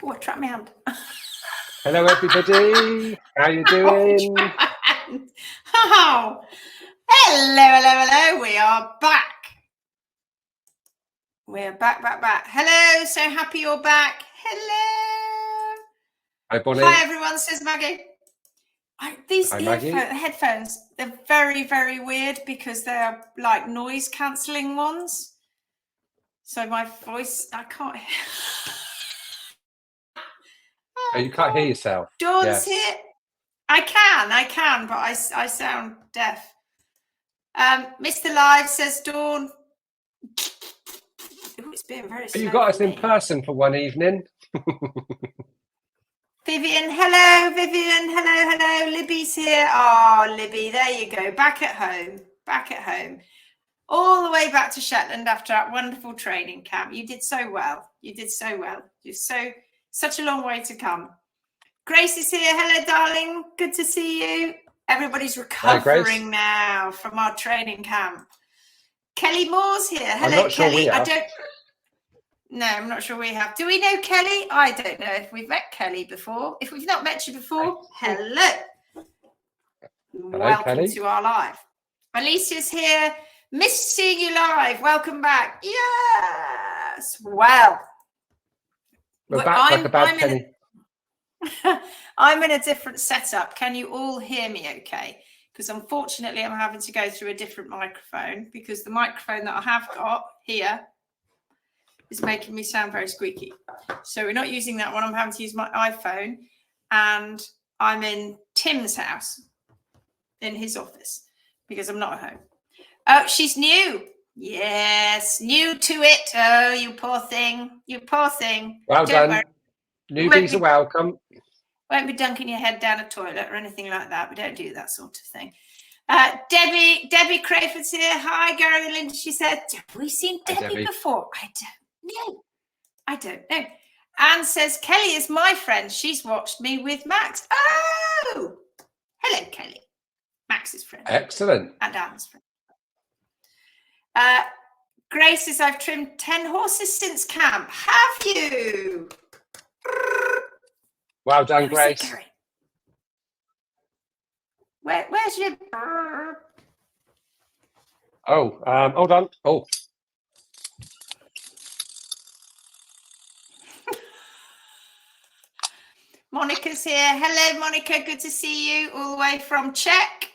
Oh, I trapped my hand. Hello, everybody. How you doing? Oh, hello. We are back. We're back. Hello, so happy you're back. Hello. Hi, Bonnie. Hi, everyone, says Maggie. These Maggie. headphones, they're very, very weird because they're like noise cancelling ones. So my voice, I can't hear. Oh, you can't hear yourself. Dawn's here. I can, but I sound deaf. Mr. Live says Dawn. Ooh, it's been very slow. You got us in person for one evening. Vivian, hello. Vivian, hello. Libby's here. Oh, Libby, there you go. Back at home. All the way back to Shetland after that wonderful training camp. You did so well. You're such a long way to come. Grace is here. Hello, darling. Good to see you. Everybody's recovering now from our training camp. Kelly Moore's here. Hello, I'm not Kelly. Sure we have. I'm not sure we have. Do we know Kelly? I don't know if we've met Kelly before. If we've not met you before, hello. Welcome Kelly. to our live. Alicia's here. Missed seeing you live. Welcome back. Yes. Well, we're back like a bad penny. I'm in a different setup. Can you all hear me okay? Because unfortunately, I'm having to go through a different microphone because the microphone that I have got here is making me sound very squeaky. So we're not using that one. I'm having to use my iPhone, and I'm in Tim's house, in his office, because I'm not at home. Oh, she's new. Yes, new to it. Oh, you poor thing. Well done. Newbies are welcome. Won't be dunking your head down a toilet or anything like that. We don't do that sort of thing. Debbie Crayford's here. Hi, Gary and Lindsay. She said, have we seen Debbie before? I don't know. Anne says, Kelly is my friend. She's watched me with Max. Oh, hello, Kelly. Max's friend. Excellent. And Anne's friend. Grace says, I've trimmed 10 horses since camp. Have you? Well done, Grace. Where's your... Oh, hold on. Oh. Monica's here. Hello, Monica. Good to see you all the way from Czech.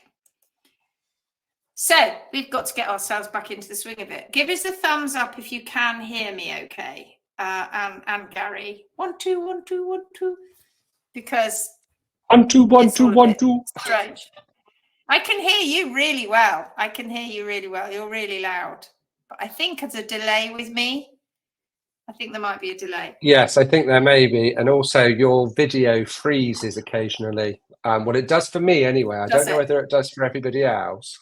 So we've got to get ourselves back into the swing of it. Give us a thumbs up if you can hear me okay. And Gary. 1, 2, 1, 2, 1, 2. Because 1, 2, 1, 2, 1, 2. Strange. I can hear you really well. You're really loud. But I think there's a delay with me. I think there might be a delay. Yes, I think there may be. And also your video freezes occasionally. Well, it does for me anyway. I don't know whether it does for everybody else.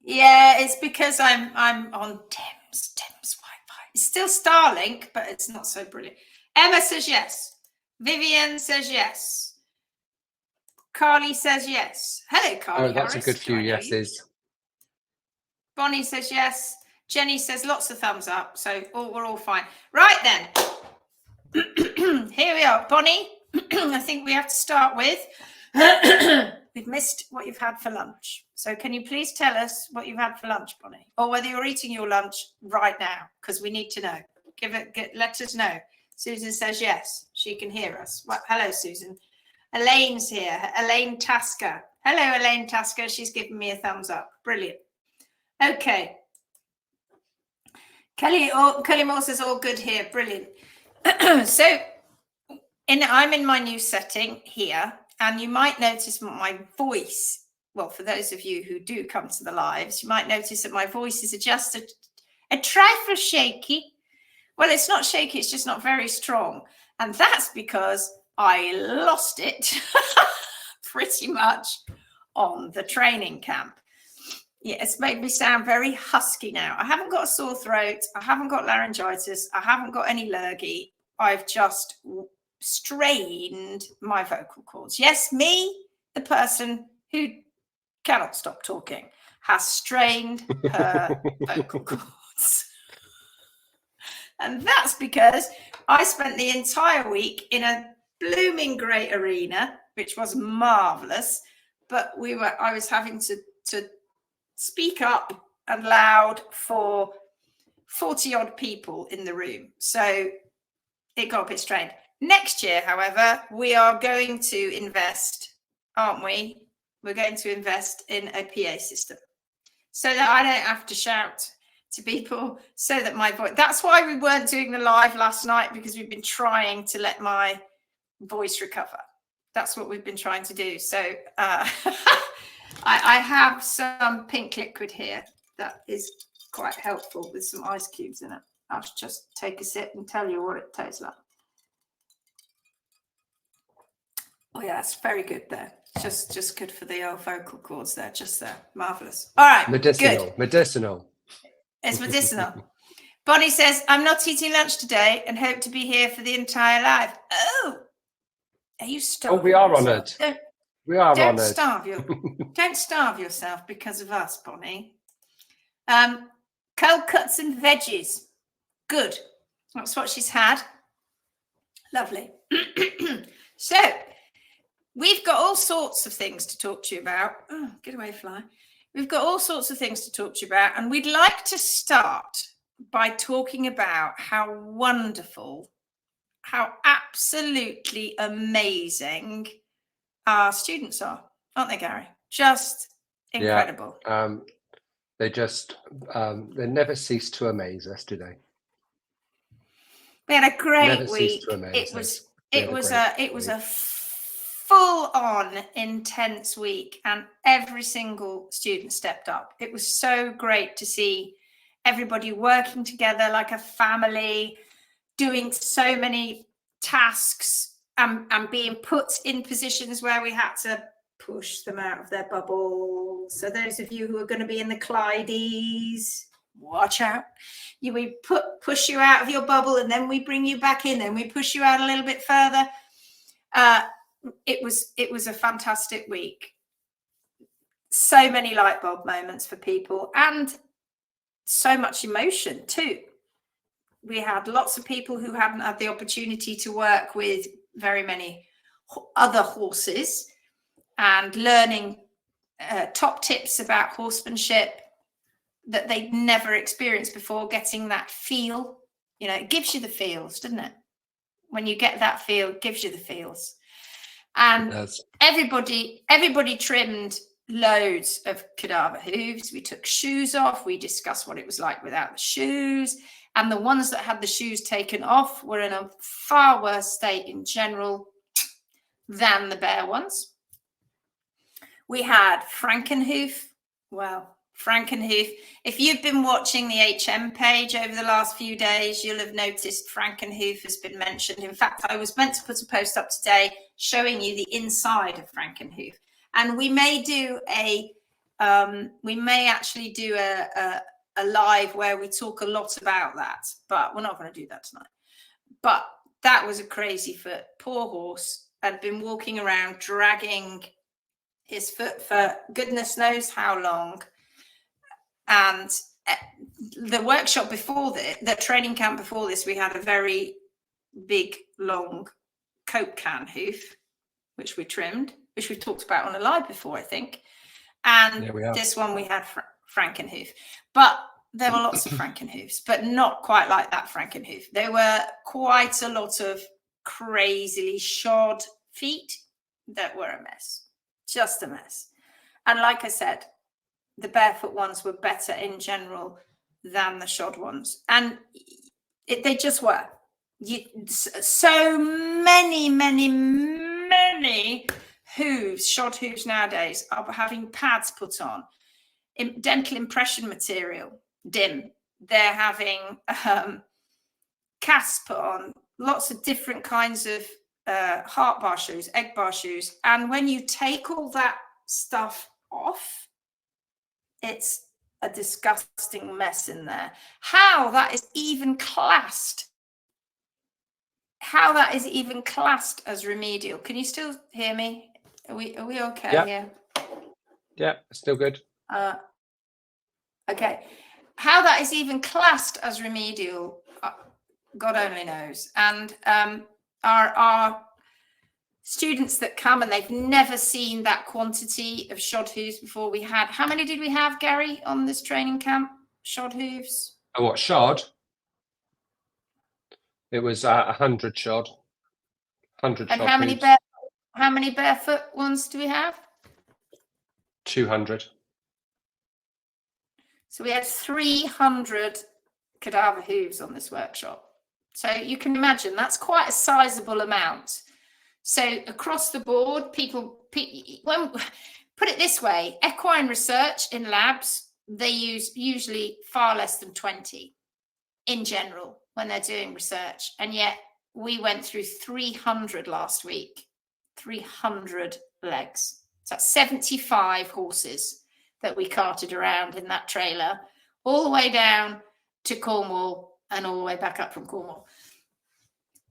Yeah, it's because I'm on Tim's Wi-Fi. It's still Starlink, but it's not so brilliant. Emma says yes. Vivian says yes. Carly says yes. Hello, Carly. Oh, that's Harris. A good few yeses. Bonnie says yes. Jenny says lots of thumbs up. So we're all fine. Right then. Here we are. Bonnie, I think we have to start with, we've missed what you've had for lunch. So can you please tell us what you've had for lunch, Bonnie? Or whether you're eating your lunch right now, because we need to know. Let us know. Susan says yes, she can hear us. Well, hello, Susan. Elaine's here. Elaine Tasker. Hello, Elaine Tasker. She's giving me a thumbs up. Brilliant. Okay. Kelly Moore says all good here. Brilliant. So I'm in my new setting here, and you might notice my voice. Well, for those of you who do come to the lives, you might notice that my voice is just a trifle shaky. Well, it's not shaky, it's just not very strong. And that's because I lost it pretty much on the training camp. Yeah, it's made me sound very husky now. I haven't got a sore throat. I haven't got laryngitis. I haven't got any lurgy. I've just strained my vocal cords. Yes, me, the person who cannot stop talking, has strained her vocal cords. And that's because I spent the entire week in a blooming great arena, which was marvellous, but I was having to speak up and loud for 40 odd people in the room. So it got a bit strained. Next year, however, we are going to invest, aren't we? We're going to invest in a PA system so that I don't have to shout to people, so that my voice, that's why we weren't doing the live last night, because we've been trying to let my voice recover. That's what we've been trying to do. So I have some pink liquid here that is quite helpful with some ice cubes in it. I'll just take a sip and tell you what it tastes like. Oh yeah, it's very good there. Just good for the old vocal cords there, just there. Marvellous. All right. Medicinal. Good. Medicinal. It's medicinal. Bonnie says, I'm not eating lunch today and hope to be here for the entire live. Oh, are you starving? Oh, we are honoured. We are honoured. Don't starve yourself because of us, Bonnie. Cold cuts and veggies. Good. That's what she's had. Lovely. So, we've got all sorts of things to talk to you about. Oh, get away, fly. We've got all sorts of things to talk to you about, and we'd like to start by talking about how wonderful, how absolutely amazing our students are, aren't they, Gary? Just incredible. Yeah, they never cease to amaze us, do they? We had a great Never week. cease to amaze It was a full-on intense week, and every single student stepped up. It was so great to see everybody working together like a family, doing so many tasks, and being put in positions where we had to push them out of their bubble. So those of you who are going to be in the Clydes, watch out. We push you out of your bubble, and then we bring you back in, and we push you out a little bit further. It was a fantastic week. So many light bulb moments for people, and so much emotion too. We had lots of people who hadn't had the opportunity to work with very many other horses, and learning top tips about horsemanship that they'd never experienced before, getting that feel. You know, it gives you the feels, doesn't it? When you get that feel, it gives you the feels. And everybody trimmed loads of cadaver hooves. We took shoes off. We discussed what it was like without the shoes. And the ones that had the shoes taken off were in a far worse state in general than the bare ones. We had Franken-hoof. Well, Franken-hoof. If you've been watching the HM page over the last few days, you'll have noticed Franken-hoof has been mentioned. In fact, I was meant to put a post up today showing you the inside of Franken-hoof. And we may do actually do a live where we talk a lot about that, but we're not going to do that tonight. But that was a crazy foot. Poor horse had been walking around dragging his foot for goodness knows how long. And the workshop before this, the training camp before this, we had a very big, long Coke can hoof, which we trimmed, which we talked about on a live before, I think. And this one we had Franken-hoof. But there were lots of Franken-hoofs, but not quite like that Franken-hoof. There were quite a lot of crazily shod feet that were a mess, just a mess. And like I said, the barefoot ones were better in general than the shod ones. And they just were. So many hooves, shod hooves nowadays are having pads put on, dental impression material, DIM. They're having casts put on, lots of different kinds of heart bar shoes, egg bar shoes. And when you take all that stuff off, it's a disgusting mess in there. How that is even classed as remedial. Can you still hear me? Are we okay? Yeah, still good. Okay. How that is even classed as remedial, God only knows. And our students that come and they've never seen that quantity of shod hooves before. We had, how many did we have, Gary, on this training camp? Shod hooves? Oh, what, shod? It was 100 shod. 100 And shod how many barefoot ones do we have? 200. So we had 300 cadaver hooves on this workshop. So you can imagine that's quite a sizable amount. So across the board, well, put it this way, equine research in labs, they use usually far less than 20 in general when they're doing research. And yet we went through 300 last week, 300 legs. So that's 75 horses that we carted around in that trailer, all the way down to Cornwall and all the way back up from Cornwall.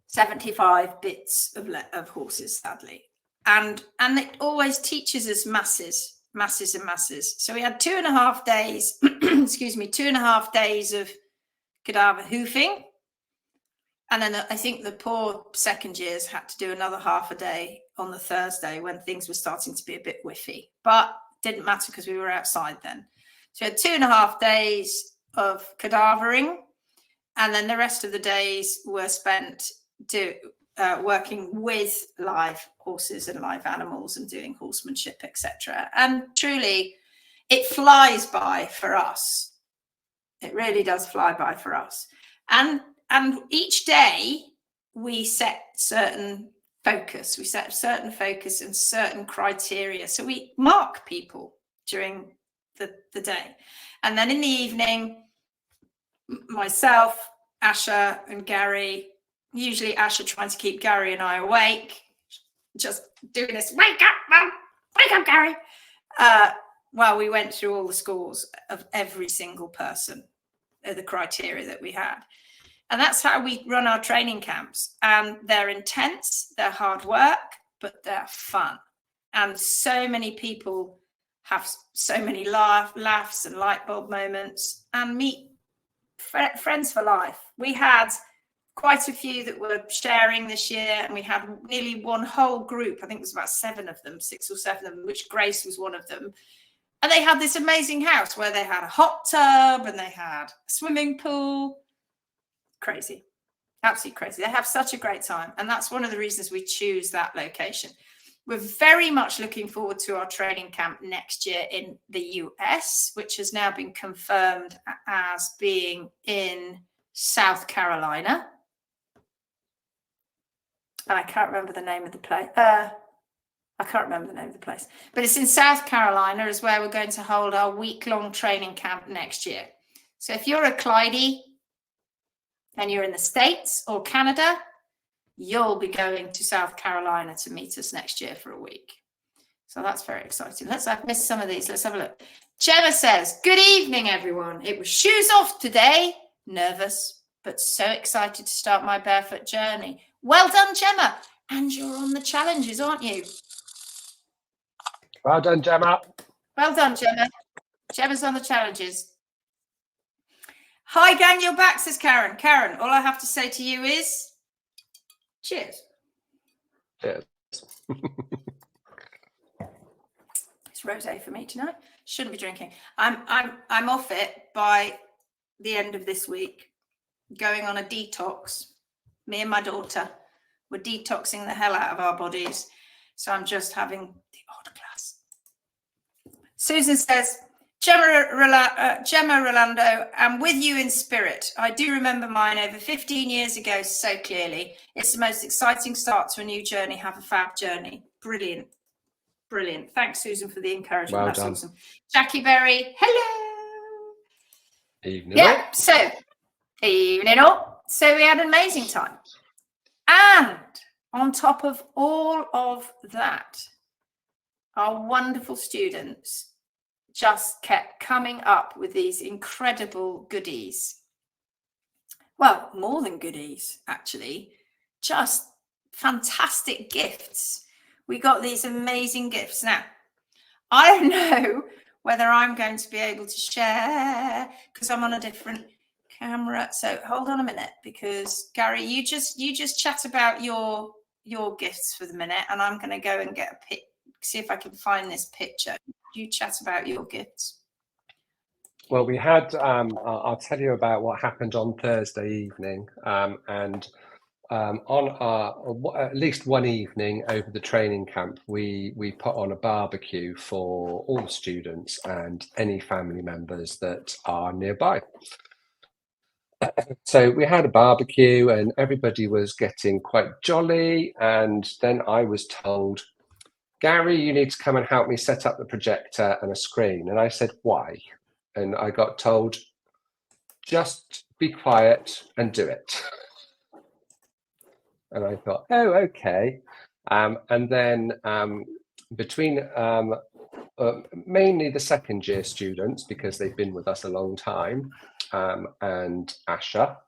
75 bits of horses, sadly. And it always teaches us masses and masses. So we had 2.5 days, excuse me, 2.5 days of cadaver hoofing. And then I think the poor second years had to do another half a day on the Thursday when things were starting to be a bit whiffy, but didn't matter because we were outside then. So we had 2.5 days of cadavering, and then the rest of the days were spent working with live horses and live animals and doing horsemanship, etc. And truly, it flies by for us. It really does fly by for us. And each day we set certain focus. We set certain focus and certain criteria. So we mark people during the day. And then in the evening, myself, Asha and Gary, usually Asha trying to keep Gary and I awake, just doing this, wake up, Mum, wake up, Gary. Well, we went through all the scores of every single person, the criteria that we had. And that's how we run our training camps. And they're intense, they're hard work, but they're fun. And so many people have so many laughs and light bulb moments and meet friends for life. We had quite a few that were sharing this year, and we had nearly one whole group, I think it was about 7 of them, 6 or 7 of them, which Grace was one of them. And they had this amazing house where they had a hot tub and they had a swimming pool. Crazy, absolutely crazy. They have such a great time. And that's one of the reasons we choose that location. We're very much looking forward to our training camp next year in the US, which has now been confirmed as being in South Carolina. And I can't remember the name of the place. I can't remember the name of the place, but it's in South Carolina is where we're going to hold our week-long training camp next year. So if you're a Clydie and you're in the States or Canada, you'll be going to South Carolina to meet us next year for a week. So that's very exciting. I've missed some of these. Let's have a look. Gemma says, good evening, everyone. It was shoes off today. Nervous, but so excited to start my barefoot journey. Well done, Gemma. And you're on the challenges, aren't you? Well done, Gemma. Well done, Gemma. Gemma's on the challenges. Hi, gang, you're back, says Karen. Karen, all I have to say to you is cheers. Cheers. It's rosé for me tonight. Shouldn't be drinking. I'm off it by the end of this week, going on a detox. Me and my daughter, we're detoxing the hell out of our bodies. So I'm just having the odd glass. Susan says, Gemma Rolando, I'm with you in spirit. I do remember mine over 15 years ago so clearly. It's the most exciting start to a new journey. Have a fab journey. Brilliant. Brilliant. Thanks, Susan, for the encouragement. Well That's done. awesome. Jackie Berry, hello. Evening. Yeah, so evening all. So we had an amazing time. And on top of all of that, our wonderful students just kept coming up with these incredible goodies. Well, more than goodies, actually, just fantastic gifts. We got these amazing gifts. Now, I don't know whether I'm going to be able to share because I'm on a different camera. So hold on a minute, because Gary, you just chat about your gifts for the minute, and I'm going to go and get a see if I can find this picture. You chat about your gifts. Well, we had, I'll tell you about what happened on Thursday evening, and on at least one evening over the training camp, we put on a barbecue for all the students and any family members that are nearby. So we had a barbecue and everybody was getting quite jolly, and then I was told, Gary, you need to come and help me set up the projector and a screen. And I said, why? And I got told, just be quiet and do it. And I thought, oh, okay. And then between mainly the second year students, because they've been with us a long time, and Asha,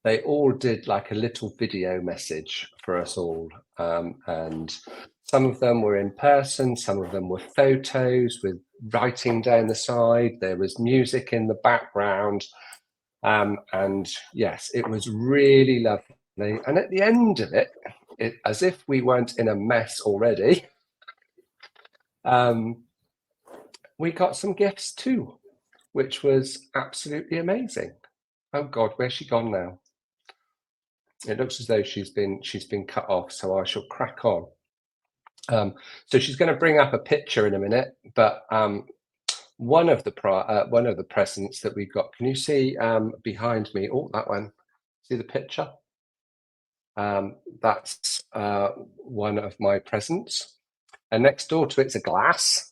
they all did like a little video message for us all. And some of them were in person, some of them were photos with writing down the side. There was music in the background. And yes, it was really lovely. And at the end of it, as if we weren't in a mess already, we got some gifts too, which was absolutely amazing. Oh God, where's she gone now? It looks as though she's been cut off, so I shall crack on. So she's going to bring up a picture in a minute, but one of the presents that we got. Can you see behind me? Oh, that one. See the picture? That's one of my presents, and next door to it's a glass,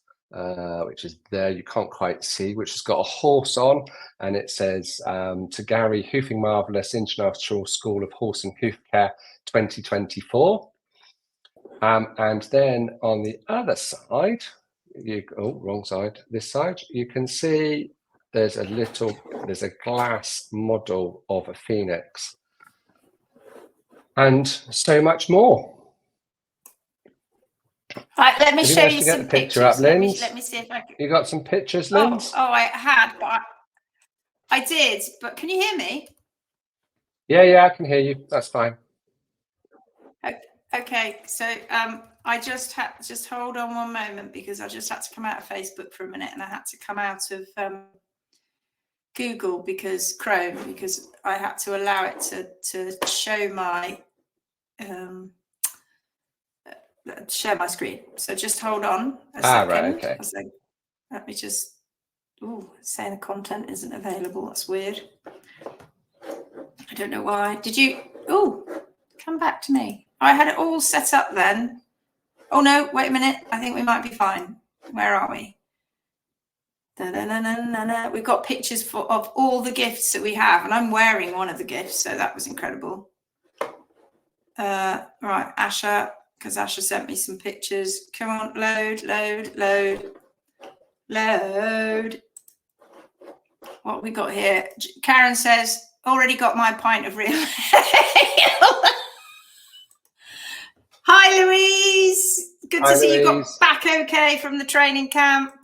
which is there, you can't quite see, which has got a horse on, and it says to Gary, Hoofing Marvellous International School of Horse and Hoof Care 2024. And then on the other side, wrong side, this side, you can see there's a glass model of a phoenix, and so much more. Right, let me show you some picture pictures. up, Lindsay. Let me see if I can. You got some pictures, Lindsay? Oh, I had, but I did. But can you hear me? Yeah, I can hear you. That's fine. Okay, so I just hold on one moment, because I just had to come out of Facebook for a minute, and I had to come out of Google, because Chrome, because I had to allow it to show my share my screen. So just hold on a second. Right, okay. Let me just. Oh, saying the content isn't available. That's weird. I don't know why. Did you? Oh, come back to me. I had it all set up then. Oh no, wait a minute. I think we might be fine. Where are we? We've got pictures of all the gifts that we have, and I'm wearing one of the gifts, so that was incredible. Right, Asha, because Asha sent me some pictures. Come on, load. What have we got here? Karen says, already got my pint of real. Hi, Louise. Good to see you got back okay from the training camp.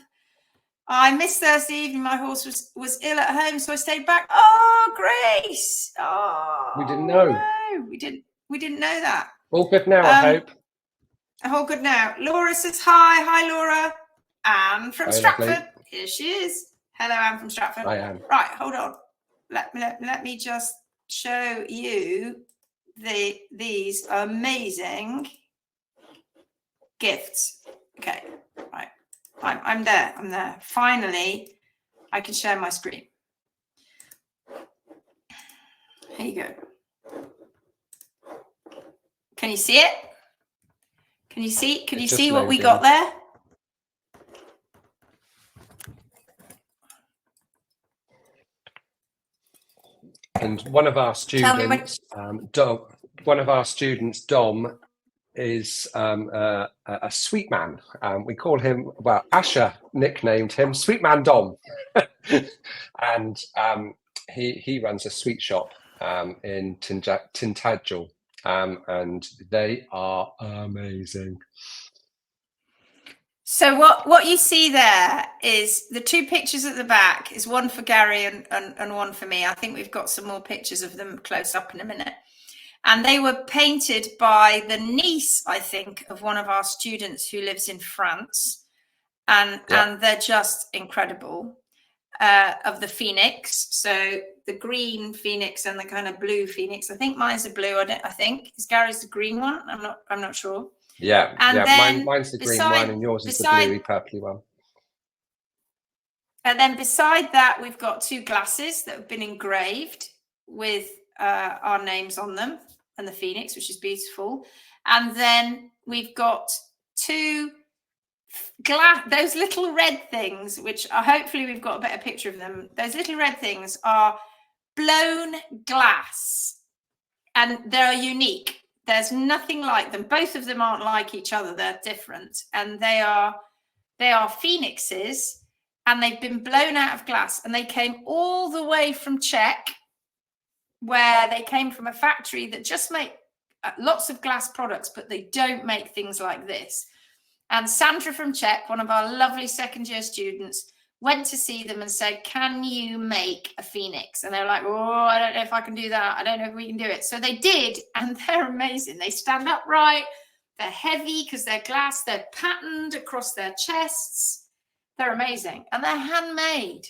I missed Thursday evening. My horse was ill at home, so I stayed back. Oh, Grace. Oh, we didn't know. No, we didn't know that. All good now, I hope. All good now. Laura says hi. Hi, Laura. Anne from Stratford. Lovely. Here she is. Hello, Anne from Stratford. Hi, Anne. Right, hold on. Let me just show you these amazing gifts. Okay, right. I'm there. Finally, I can share my screen. Here you go. Can you see it? Can you see what we got there? And one of our students, Dom, is a sweet man. We call him, well, Asha nicknamed him Sweet Man Dom. And he runs a sweet shop in Tintagel, and they are amazing. So what you see there is the two pictures at the back is one for Gary and one for me. I think we've got some more pictures of them close up in a minute. And they were painted by the niece, I think, of one of our students who lives in France. And they're just incredible, of the Phoenix. So the green Phoenix and the kind of blue Phoenix. I think mine's the blue, I think. Is Gary's the green one? I'm not sure. Yeah, and yeah. then Mine's the green one, and yours is the bluey purpley one. And then beside that, we've got two glasses that have been engraved with our names on them and the Phoenix, which is beautiful. And then we've got two those little red things, which are, hopefully we've got a better picture of them. Those little red things are blown glass, and they're unique. There's nothing like them. Both of them aren't like each other. They're different, and they are phoenixes, and they've been blown out of glass, and they came all the way from Czech, where they came from a factory that just make lots of glass products, but they don't make things like this. And Sandra from Czech, one of our lovely second-year students, went to see them and said, "Can you make a Phoenix?" And they're like, "Oh, I don't know if I can do that. I don't know if we can do it." So they did, and they're amazing. They stand upright. They're heavy because they're glass. They're patterned across their chests. They're amazing. And they're handmade,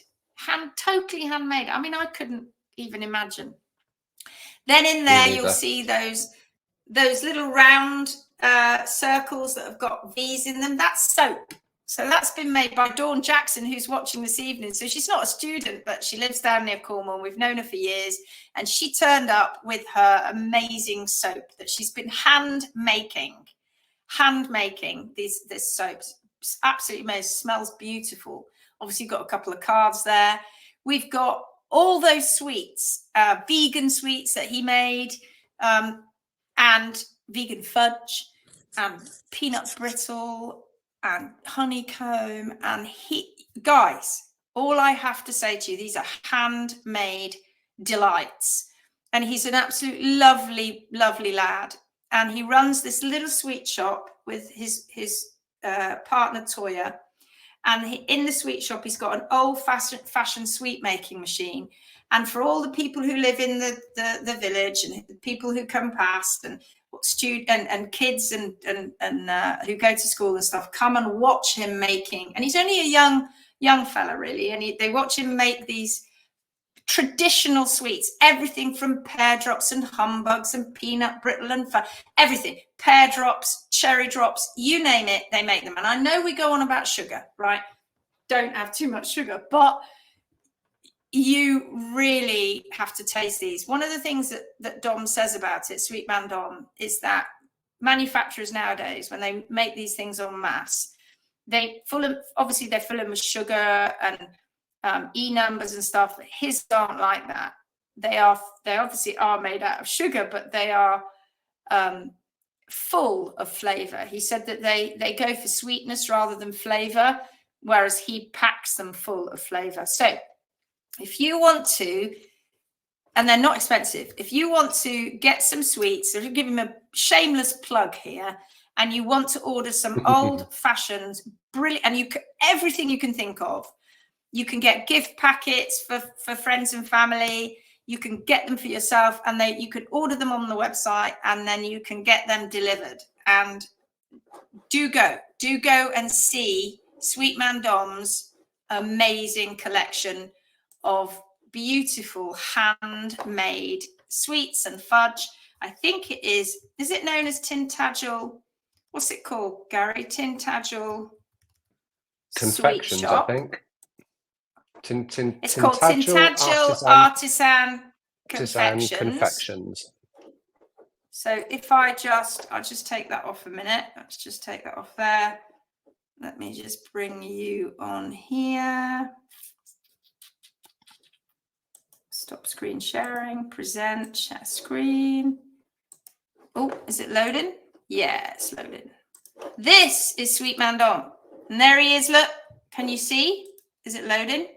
totally handmade. I mean, I couldn't even imagine. Then in there, you'll see those little round circles that have got V's in them. That's soap. So that's been made by Dawn Jackson, who's watching this evening. So she's not a student, but she lives down near Cornwall. We've known her for years. And she turned up with her amazing soap that she's been hand making this soap. It's absolutely amazing. Smells beautiful. Obviously, you've got a couple of cards there. We've got all those sweets, vegan sweets that he made, and vegan fudge, and peanut brittle, and honeycomb. And guys, all I have to say to you, these are handmade delights. And he's an absolute lovely, lovely lad. And he runs this little sweet shop with his partner Toya. And in the sweet shop, he's got an old-fashioned sweet making machine. And for all the people who live in the village and the people who come past and kids and who go to school and stuff, come and watch him making. And he's only a young fella, really. And they watch him make these traditional sweets, everything from pear drops and humbugs and peanut brittle and everything, pear drops, cherry drops, you name it, they make them. And I know we go on about sugar, right? Don't have too much sugar, but you really have to taste these. One of the things that Dom says about it, Sweet Man Dom, is that manufacturers nowadays, when they make these things en masse, they're full of with sugar and E numbers and stuff. His aren't like that. They obviously are made out of sugar, but they are full of flavor. He said that they go for sweetness rather than flavor, whereas he packs them full of flavor. So if you want to, and they're not expensive, if you want to get some sweets, so I'll give him a shameless plug here, and you want to order some old-fashioned, brilliant, and everything you can think of. You can get gift packets for friends and family. You can get them for yourself, and you can order them on the website, and then you can get them delivered. And do go and see Sweet Man Dom's amazing collection of beautiful handmade sweets and fudge. I think it is it known as Tintagel? What's it called, Gary? Tintagel Confections, Sweet Shop. I think. It's called Tintagel Artisan Confections. So if I'll just take that off a minute. Let's just take that off there. Let me just bring you on here. Stop screen sharing, present, share screen. Oh, is it loading? Yeah, it's loading. This is Sweet Man Dom. And there he is, look. Can you see? Is it loading?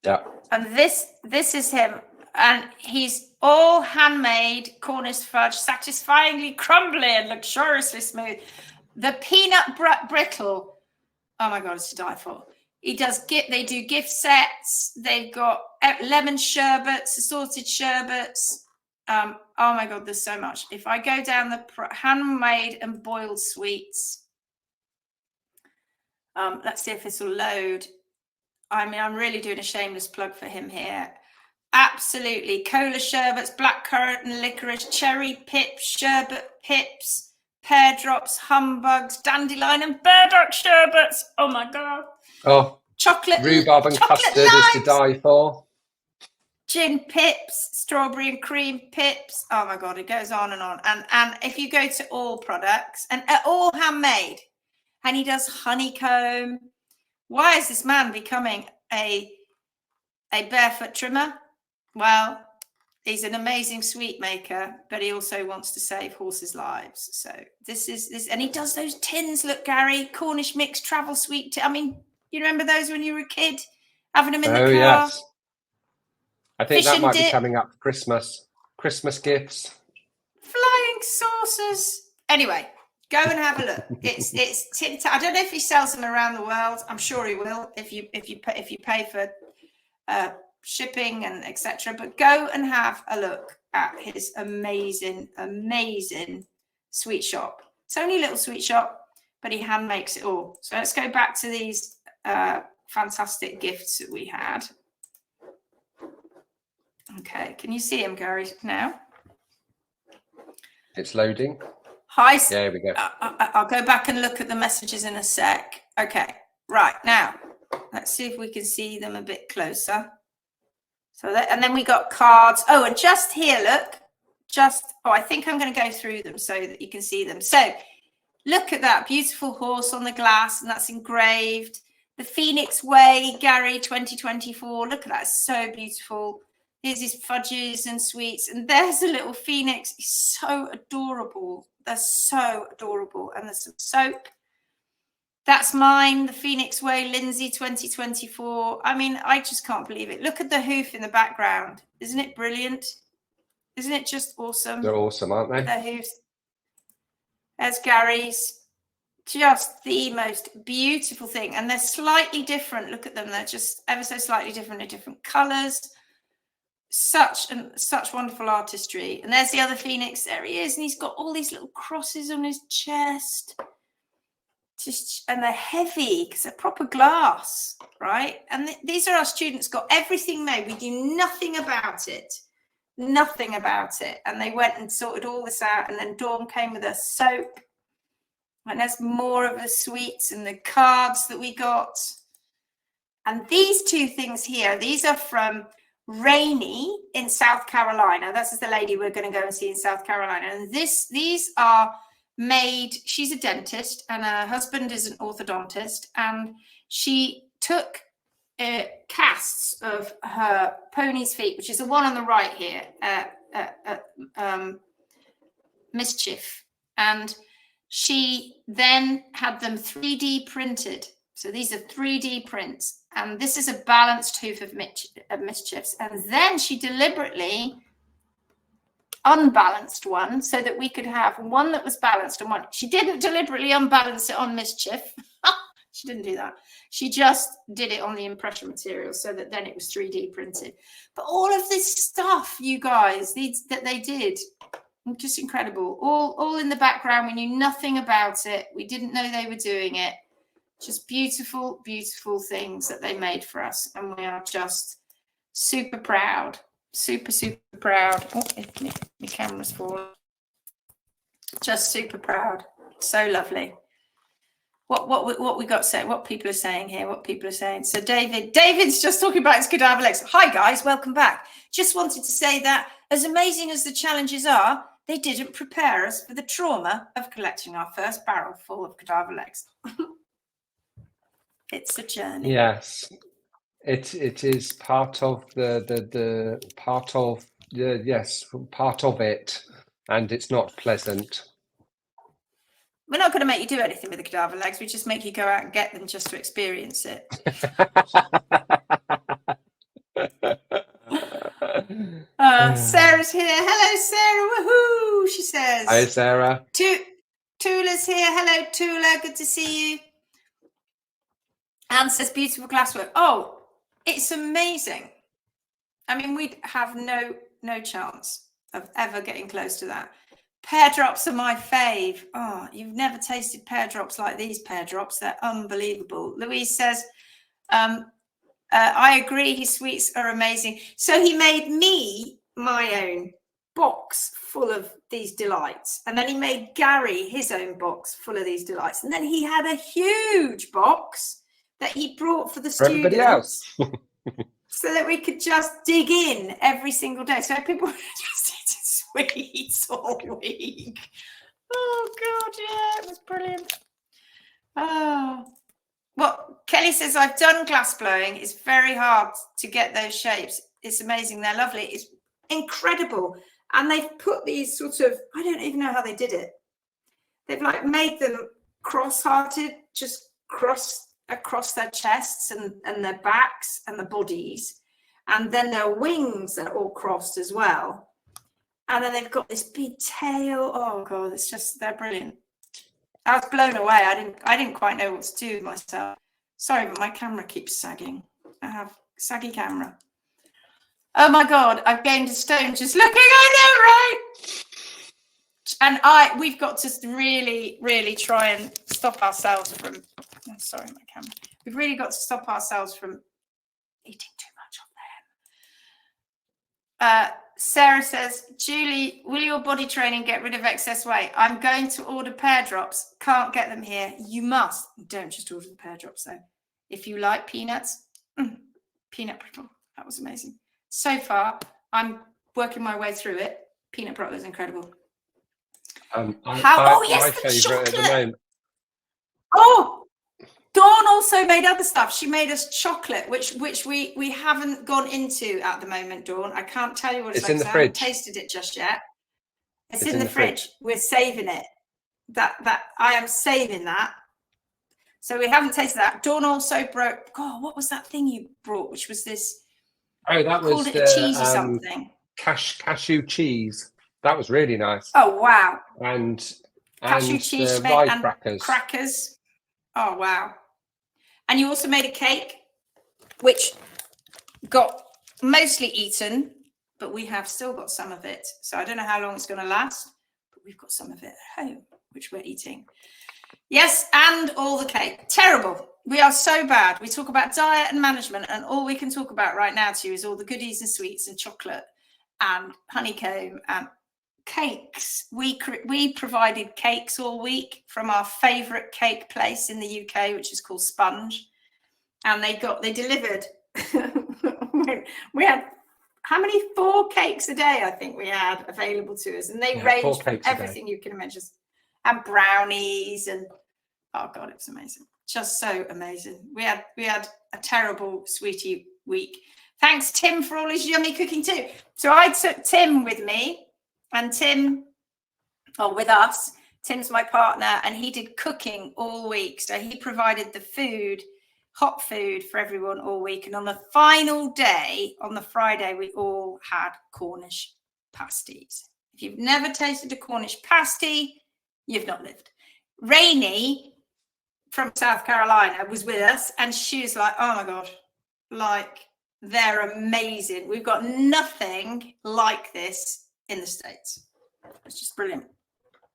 Yeah. And this is him. And he's all handmade Cornish fudge, satisfyingly crumbly and luxuriously smooth. The peanut brittle, oh my God, it's to die for. They do gift sets. They've got lemon sherbets, assorted sherbets. Oh my God, there's so much. If I go down the handmade and boiled sweets, let's see if this will load. I mean, I'm really doing a shameless plug for him here. Absolutely. Cola sherbets, blackcurrant and licorice, cherry pips, sherbet pips, pear drops, humbugs, dandelion and burdock sherbets. Oh my God. Oh, chocolate, rhubarb and custard is to die for. Gin pips, strawberry and cream pips. Oh my God, it goes on and on. And if you go to all products, and all handmade, and he does honeycomb. Why is this man becoming a barefoot trimmer? Well, he's an amazing sweet maker, but he also wants to save horses' lives. So this is, and he does those tins. Look, Gary, Cornish mix travel sweet. I mean, you remember those when you were a kid, having them in the car? Yes. I think Fish that might and be coming up for Christmas. Christmas gifts. Flying saucers. Anyway, go and have a look. It's I don't know if he sells them around the world. I'm sure he will if you pay for shipping and etc. But go and have a look at his amazing sweet shop. It's only a little sweet shop, but he hand makes it all. So let's go back to these fantastic gifts that we had. Okay, can you see him, Gary, now? It's loading. Hi. There we go. I'll go back and look at the messages in a sec. Okay, right, now let's see if we can see them a bit closer. So that, and then we got cards. Oh, and just here, look, I think I'm going to go through them so that you can see them. So look at that beautiful horse on the glass, and that's engraved. The Phoenix Way, Gary 2024. Look at that, it's so beautiful. Here's his fudges and sweets, and there's a little phoenix. He's so adorable. They're so adorable. And there's some soap. That's mine, the Phoenix Way, Lindsay 2024. I mean, I just can't believe it. Look at the hoof in the background. Isn't it brilliant? Isn't it just awesome? They're awesome, aren't they? The hoofs. There's Gary's. Just the most beautiful thing. And they're slightly different. Look at them. They're just ever so slightly different in different colors. Such wonderful artistry. And there's the other phoenix. There he is, and he's got all these little crosses on his chest. And they're heavy because they're proper glass, right? And these are our students, got everything made. We do nothing about it, and they went and sorted all this out. And then Dawn came with a soap, and there's more of the sweets and the cards that we got. And these two things here, these are from Rainey in South Carolina. This is the lady we're going to go and see in South Carolina. And these are made. She's a dentist and her husband is an orthodontist, and she took casts of her pony's feet, which is the one on the right here, Mischief, and she then had them 3D printed. So these are 3D prints, and this is a balanced hoof of Mischiefs. And then she deliberately unbalanced one so that we could have one that was balanced and one. She didn't deliberately unbalance it on Mischief. She didn't do that. She just did it on the impression material so that then it was 3D printed. But all of this stuff, you guys, that they did, just incredible. All in the background. We knew nothing about it. We didn't know they were doing it. Just beautiful, beautiful things that they made for us. And we are just super proud. Super, super proud. Oh, if my camera's falling. Just super proud. So lovely. What we got said, what people are saying here, what people are saying. So David's just talking about his cadaver legs. Hi guys, welcome back. Just wanted to say that as amazing as the challenges are, they didn't prepare us for the trauma of collecting our first barrel full of cadaver legs. It's a journey. Yes, it is part of part of it, and it's not pleasant. We're not going to make you do anything with the cadaver legs. We just make you go out and get them just to experience it. Sarah's here. Hello, Sarah. Woohoo! She says. Hi, Sarah. Tula's here. Hello, Tula. Good to see you. Anne says beautiful glasswork. Oh, it's amazing. I mean, we'd have no chance of ever getting close to that. Pear drops are my fave. Oh, you've never tasted pear drops like these pear drops. They're unbelievable. Louise says, I agree, his sweets are amazing. So he made me my own box full of these delights. And then he made Gary his own box full of these delights. And then he had a huge box that he brought for the students. Everybody else. So that we could just dig in every single day. So people were just eating sweets all week. Oh, God, yeah, it was brilliant. Oh. Well, Kelly says, I've done glass blowing. It's very hard to get those shapes. It's amazing. They're lovely. It's incredible. And they've put these sort of, I don't even know how they did it. They've like made them cross-hearted, just across their chests and their backs and the bodies. And then their wings are all crossed as well. And then they've got this big tail. Oh, God, it's just, they're brilliant. I was blown away. I didn't quite know what to do with myself. Sorry, but my camera keeps sagging. I have saggy camera. Oh my God, I've gained a stone just looking. I know, right? And we've got to really, really try and stop ourselves from. I'm sorry, my camera. We've really got to stop ourselves from eating too much of them. Sarah says, Julie, will your body training get rid of excess weight? I'm going to order pear drops. Can't get them here. You must. Don't just order the pear drops, though. If you like peanuts, peanut brittle. That was amazing. So far, I'm working my way through it. Peanut brittle is incredible. My favourite at the moment. Oh, Dawn also made other stuff. She made us chocolate, which we haven't gone into at the moment, Dawn. I can't tell you what it's like. In the I fridge. haven't tasted it just yet. It's in the fridge. We're saving it. That I am saving that. So we haven't tasted that. Dawn also broke. God, what was that thing you brought? Which was this? Oh, that was called it a cheese or something. Cashew cheese. That was really nice. Oh wow! And cashew cheese the rye and crackers. Crackers. Oh wow! And you also made a cake, which got mostly eaten, but we have still got some of it. So I don't know how long it's going to last, but we've got some of it at home, which we're eating. Yes, and all the cake. Terrible. We are so bad. We talk about diet and management, and all we can talk about right now to you is all the goodies and sweets and chocolate and honeycomb and cakes. We provided cakes all week from our favourite cake place in the UK, which is called Sponge, and they delivered. We had how many? 4 cakes a day, I think we had available to us, and they ranged from everything you can imagine, and brownies and oh God, it was amazing. Just so amazing. We had a terrible sweetie week. Thanks, Tim, for all his yummy cooking too. So I took Tim with me, and Tim, with us. Tim's my partner, and he did cooking all week. So he provided the food, hot food for everyone all week. And on the final day, on the Friday, we all had Cornish pasties. If you've never tasted a Cornish pasty, you've not lived. Rainey from South Carolina was with us, and she was like, oh my God, like they're amazing. We've got nothing like this in the States. It's just brilliant.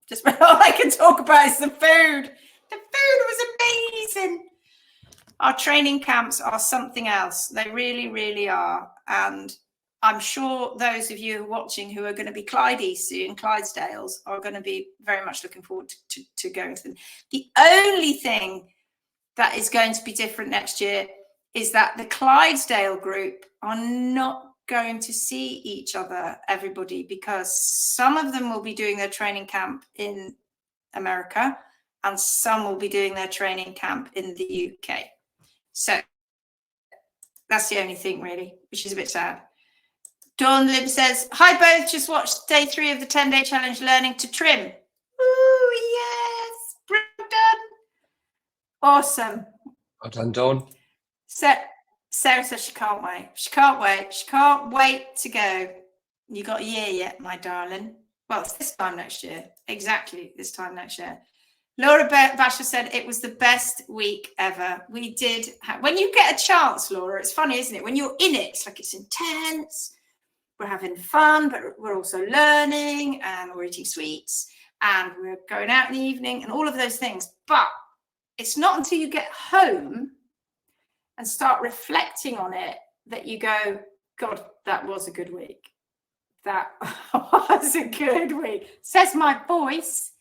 Just all I can talk about is the food. The food was amazing. Our training camps are something else. They really, really are. And I'm sure those of you watching who are going to be Clydes soon, Clydesdales, are going to be very much looking forward to going to them. The only thing that is going to be different next year is that the Clydesdale group are not going to see each other, everybody, because some of them will be doing their training camp in America and some will be doing their training camp in the UK. So that's the only thing really, which is a bit sad. Dawn Lim says, hi both, just watched day 3 of the 10-day challenge, learning to trim. Ooh, yes, well done. Awesome. Well done, Dawn. Sarah says she can't wait. She can't wait. She can't wait to go. You got a year yet, my darling. Well, it's this time next year. Exactly this time next year. Laura Basher said it was the best week ever. We did. When you get a chance, Laura, it's funny, isn't it? When you're in it, it's like it's intense. We're having fun, but we're also learning, and we're eating sweets, and we're going out in the evening, and all of those things. But it's not until you get home and start reflecting on it that you go, God, that was a good week. That was a good week. Says my voice.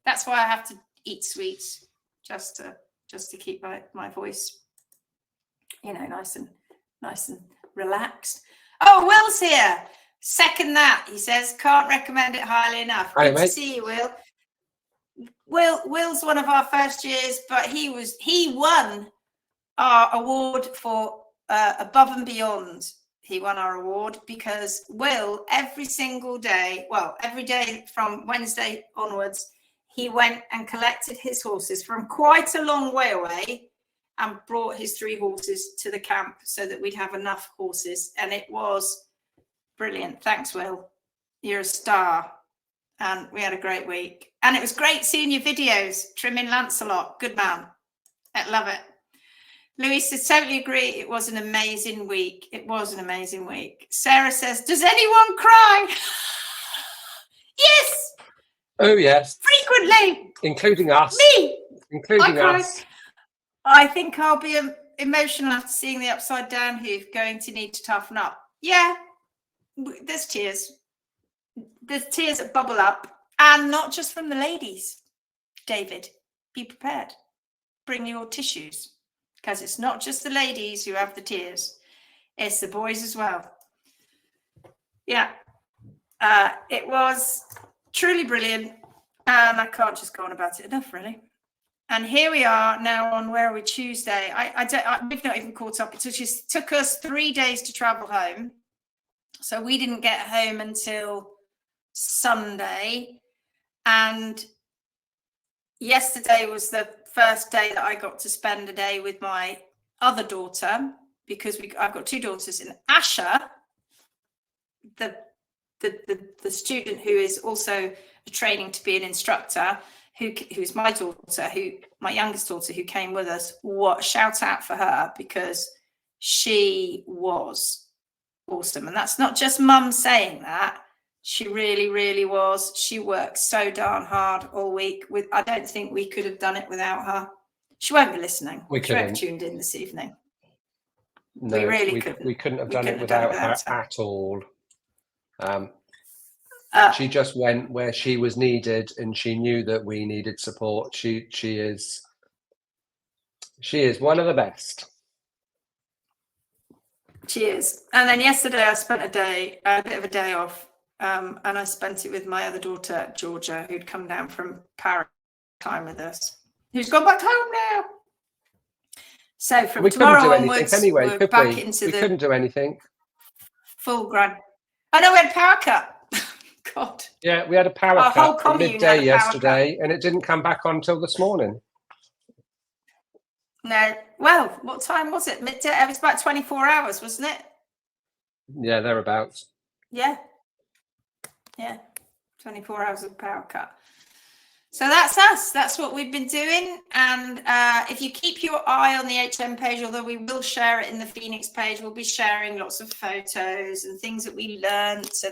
That's why I have to eat sweets, just to keep my voice, you know, nice and relaxed. Oh, Will's here. Second that, he says. Can't recommend it highly enough. Hi, Good to mate. see you, Will. Will's one of our first years, but he won our award for Above and Beyond. He won our award because Will, every single day, well, every day from Wednesday onwards, he went and collected his horses from quite a long way away and brought his 3 horses to the camp so that we'd have enough horses. And it was brilliant. Thanks, Will. You're a star. And we had a great week. And it was great seeing your videos, trimming Lancelot. Good man. I love it. Louise says, totally agree. It was an amazing week. It was an amazing week. Sarah says, does anyone cry? Yes. Oh, yes. Frequently. Including us. Me. Including us. I think I'll be emotional after seeing the upside down hoof, going to need to toughen up. Yeah. There's tears. There's tears that bubble up. And not just from the ladies. David, be prepared. Bring your tissues. Because it's not just the ladies who have the tears. It's the boys as well. Yeah. It was truly brilliant. And I can't just go on about it enough, really. And here we are now on, where are we, Tuesday. We've not even caught up. It took us 3 days to travel home. So we didn't get home until Sunday. And yesterday was the first day that I got to spend a day with my other daughter, because I've got 2 daughters, and Asha, the student who is also training to be an instructor, who's my daughter, my youngest daughter, who came with us. What shout out for her, because she was awesome. And that's not just mum saying that. She really, really was. She worked so darn hard all week. I don't think we could have done it without her. She won't be listening. She won't have tuned in this evening. No, we really couldn't. We couldn't have done it without her at all. She just went where she was needed, and she knew that we needed support. She is one of the best. She is. And then yesterday I spent a bit of a day off, and I spent it with my other daughter, Georgia, who'd come down from Paris time with us, who's gone back home now. So from tomorrow onwards, anyway, we're back into we couldn't do anything. Full grind. I know, we had power cut. God. Yeah, we had a power cut at midday yesterday, and it didn't come back on until this morning. No. Well, what time was it? Midday? It was about 24 hours, wasn't it? Yeah, thereabouts. Yeah. 24 hours of power cut. So that's us. That's what we've been doing. And if you keep your eye on the HM page, although we will share it in the Phoenix page, we'll be sharing lots of photos and things that we learnt,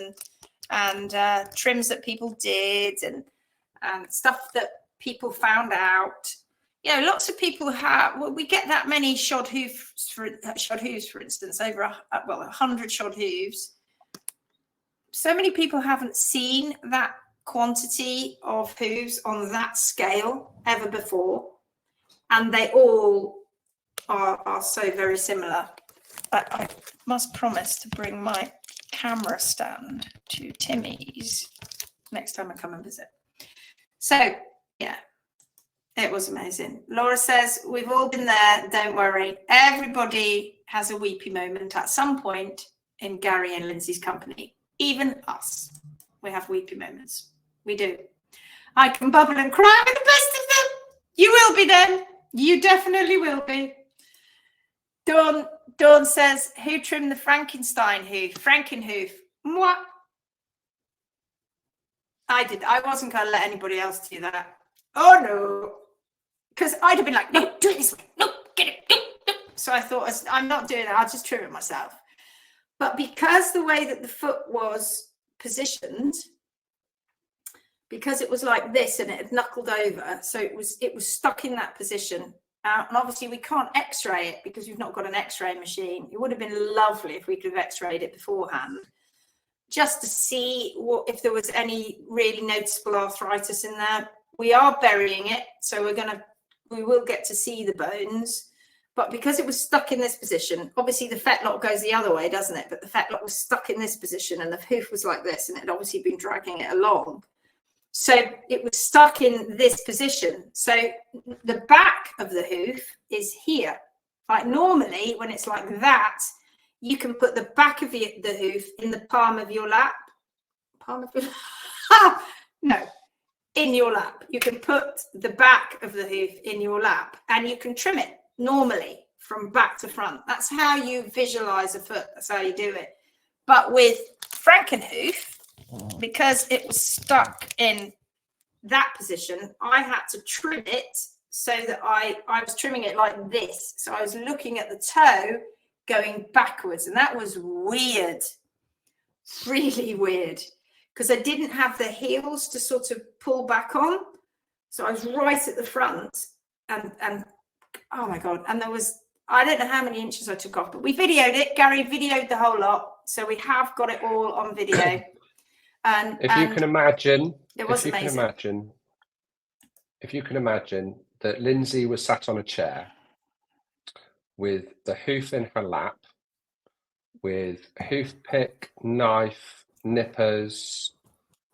and trims that people did, and stuff that people found out. You know, lots of people have. Well, we get that many shod hooves, for instance, over 100 shod hooves. So many people haven't seen that quantity of hooves on that scale ever before, and they all are so very similar. I must promise to bring my camera stand to Timmy's next time I come and visit. So yeah, it was amazing. Laura says, we've all been there, don't worry. Everybody has a weepy moment at some point in Gary and Lindsay's company. Even us, we have weepy moments. We do. I can bubble and cry with the best of them. You will be then. You definitely will be. Dawn says, who trimmed the Frankenstein hoof? Franken-hoof. Moi. I did. I wasn't going to let anybody else do that. Oh no, because I'd have been like, no, do it this way. No, get it. No, no. So I thought, I'm not doing that. I'll just trim it myself. But because the way that the foot was positioned, because it was like this and it had knuckled over, so it was stuck in that position. And obviously we can't x-ray it because we've not got an x-ray machine. It would have been lovely if we could have x-rayed it beforehand, just to see if there was any really noticeable arthritis in there. We are burying it, so we will get to see the bones. But because it was stuck in this position, obviously the fetlock goes the other way, doesn't it? But the fetlock was stuck in this position and the hoof was like this, and it had obviously been dragging it along. So it was stuck in this position. So the back of the hoof is here. Like normally when it's like that, you can put the back of the hoof in the palm of your lap. Palm of your lap? No, in your lap. You can put the back of the hoof in your lap and you can trim it normally from back to front. That's how you visualize a foot. That's how you do it. But with Franken-hoof, because it was stuck in that position, I had to trim it so that I was trimming it like this. So I was looking at the toe going backwards, and that was weird, really weird, because I didn't have the heels to sort of pull back on. So I was right at the front, and oh my God. And there was, I don't know how many inches I took off, but we videoed it. Gary videoed the whole lot. So we have got it all on video. And if you can imagine, it was amazing. If you can imagine that Lindsay was sat on a chair with the hoof in her lap, with hoof pick, knife, nippers,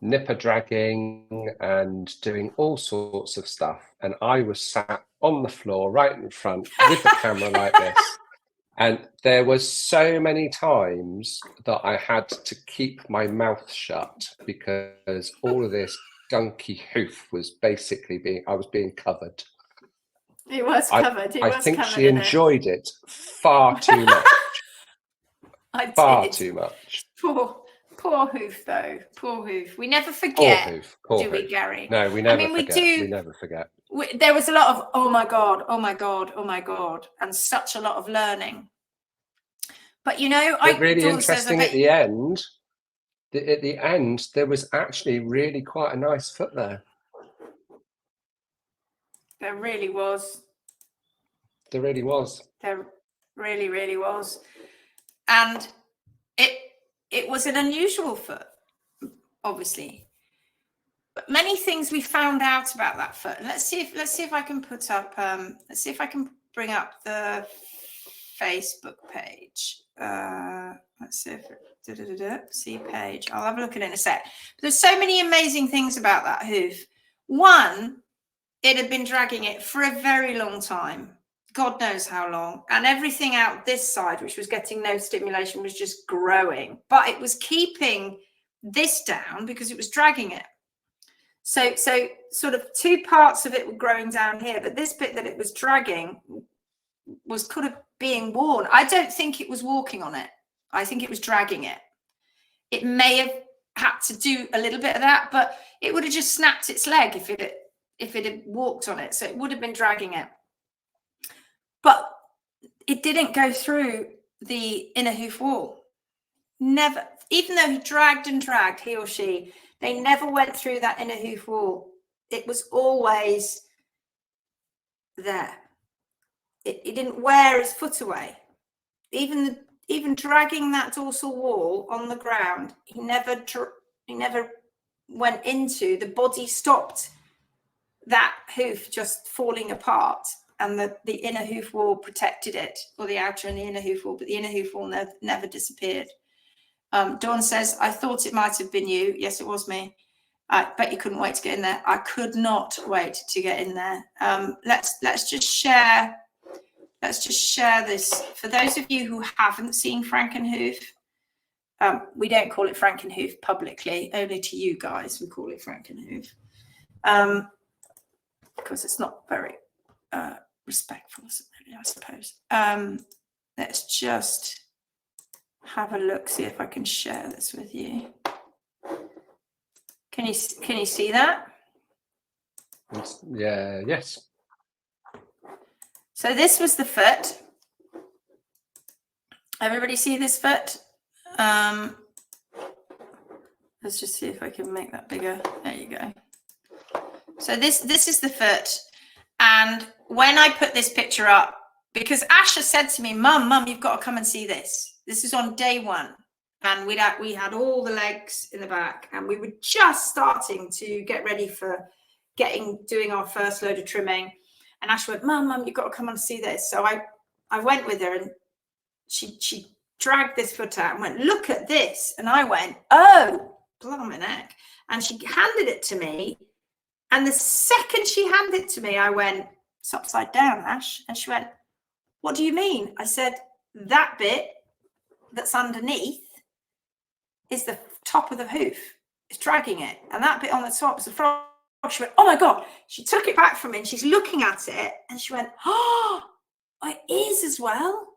nipper dragging and doing all sorts of stuff. And I was sat on the floor right in front with the camera like this. And there was so many times that I had to keep my mouth shut because all of this gunky hoof was basically I was being covered. It was covered. I think she enjoyed it far too much. Far too much. Poor hoof, though. Poor hoof. We never forget, do we, Gary? No, we never forget. We never forget. There was a lot of, oh my God, oh my God, oh my God, and such a lot of learning. But, you know, really interesting at the end. At the end, there was actually really quite a nice foot there. There really was. There really was. There really, really was. And it was an unusual foot, obviously. But many things we found out about that foot. And let's see if I can put up let's see if I can bring up the Facebook page. Let's see if see page. I'll have a look at it in a sec. There's so many amazing things about that hoof. One, it had been dragging it for a very long time. God knows how long. And everything out this side, which was getting no stimulation, was just growing. But it was keeping this down because it was dragging it. So sort of two parts of it were growing down here, but this bit that it was dragging was kind of being worn. I don't think it was walking on it. I think it was dragging it. It may have had to do a little bit of that, but it would have just snapped its leg if it had walked on it. So it would have been dragging it. But it didn't go through the inner hoof wall. Never. Even though he dragged and dragged, he or she, they never went through that inner hoof wall. It was always there. It didn't wear his foot away. Even dragging that dorsal wall on the ground, he never went into, the body stopped that hoof just falling apart, and the inner hoof wall protected it, or the outer and the inner hoof wall, but the inner hoof wall never disappeared. Dawn says, I thought it might have been you. Yes, it was me. I bet you couldn't wait to get in there. I could not wait to get in there. Let's just share this. For those of you who haven't seen Franken-hoof, we don't call it Franken-hoof publicly, only to you guys we call it Franken-hoof. Because it's not very respectful, I suppose. Let's just have a look, see if I can share this with you. Can you see that? Yeah, yes. So this was the foot. Everybody see this foot? Let's just see if I can make that bigger. There you go. So this is the foot. And when I put this picture up, because Asha said to me, Mum, you've got to come and see this. This is on day one. And we had all the legs in the back, and we were just starting to get ready for doing our first load of trimming. And Asha went, Mum, you've got to come and see this. So I went with her, and she dragged this foot out and went, look at this. And I went, oh, blimey neck. And she handed it to me. And the second she handed it to me, I went, it's upside down, Ash. And she went, what do you mean? I said, that bit that's underneath is the top of the hoof. It's dragging it. And that bit on the top is the frog. She went, oh my God. She took it back from me and she's looking at it. And she went, oh, it is as well.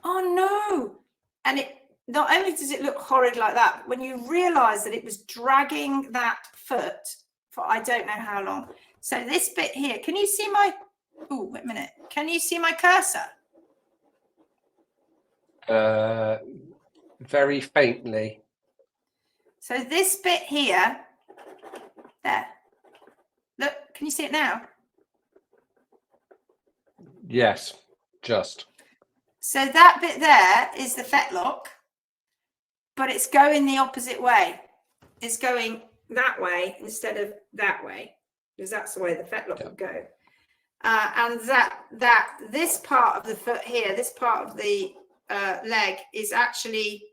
Oh no. And it not only does it look horrid like that, but when you realize that it was dragging that foot for I don't know how long. So this bit here, can you see my, oh, wait a minute. Can you see my cursor? Very faintly. So this bit here, there. Look, can you see it now? Yes, just. So that bit there is the fetlock, but it's going the opposite way. It's going that way instead of that way, because that's the way the fetlock would go. And this part of the foot here, this part of the leg is actually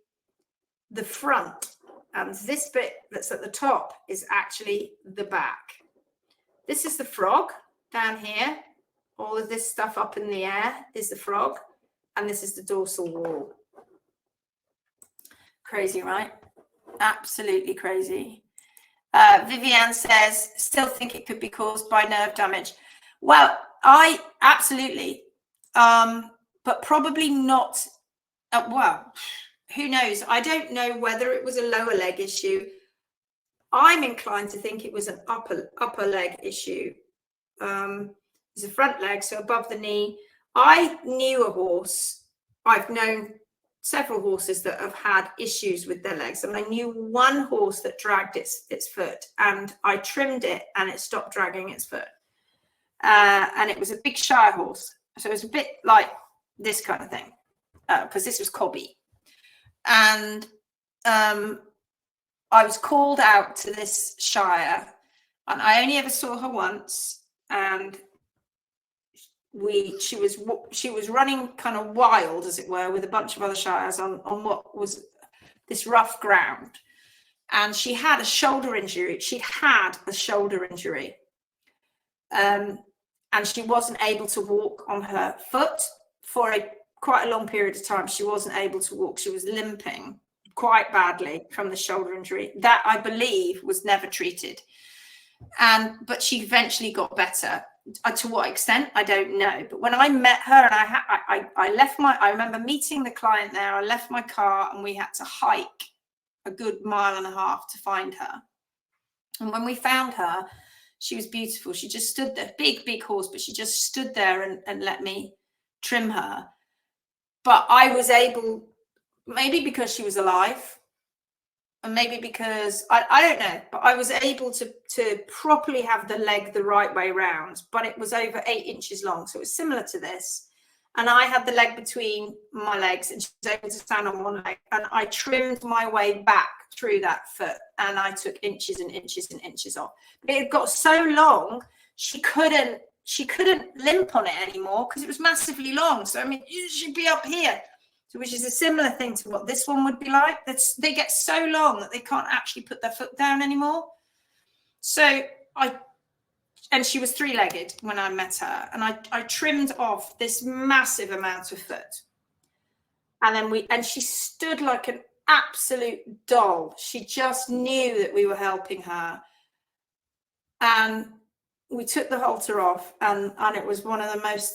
the front, and this bit that's at the top is actually the back. This is the frog down here. All of this stuff up in the air is the frog, and this is the dorsal wall. Crazy, right? Absolutely crazy. Vivian says, still think it could be caused by nerve damage. Well, I absolutely, but probably not. Well, who knows? I don't know whether it was a lower leg issue. I'm inclined to think it was an upper leg issue. It's a front leg, so above the knee. I knew a horse. I've known several horses that have had issues with their legs, and I knew one horse that dragged its foot, and I trimmed it and it stopped dragging its foot. And it was a big Shire horse, so it was a bit like this kind of thing, because this was Cobby. And I was called out to this Shire, and I only ever saw her once, and she was running kind of wild, as it were, with a bunch of other Shires on what was this rough ground, and she had a shoulder injury. And she wasn't able to walk on her foot for quite a long period of time. She wasn't able to walk. She was limping quite badly from the shoulder injury that I believe was never treated. But she eventually got better. To what extent, I don't know. But when I met her, and I remember meeting the client there. I left my car and we had to hike a good 1.5 miles to find her. And when we found her, she was beautiful. She just stood there, big horse, but she just stood there and let me trim her. But I was able, maybe because she was alive, and maybe because, I don't know, but I was able to properly have the leg the right way round, but it was over 8 inches long. So it was similar to this. And I had the leg between my legs, and she was able to stand on one leg. And I trimmed my way back through that foot, and I took inches and inches and inches off. But it got so long, she couldn't limp on it anymore because it was massively long. So, I mean, she'd be up here. So, which is a similar thing to what this one would be like. They get so long that they can't actually put their foot down anymore. So and she was 3-legged when I met her, and I trimmed off this massive amount of foot. And then she stood like an absolute doll. She just knew that we were helping her. And we took the halter off, and it was one of the most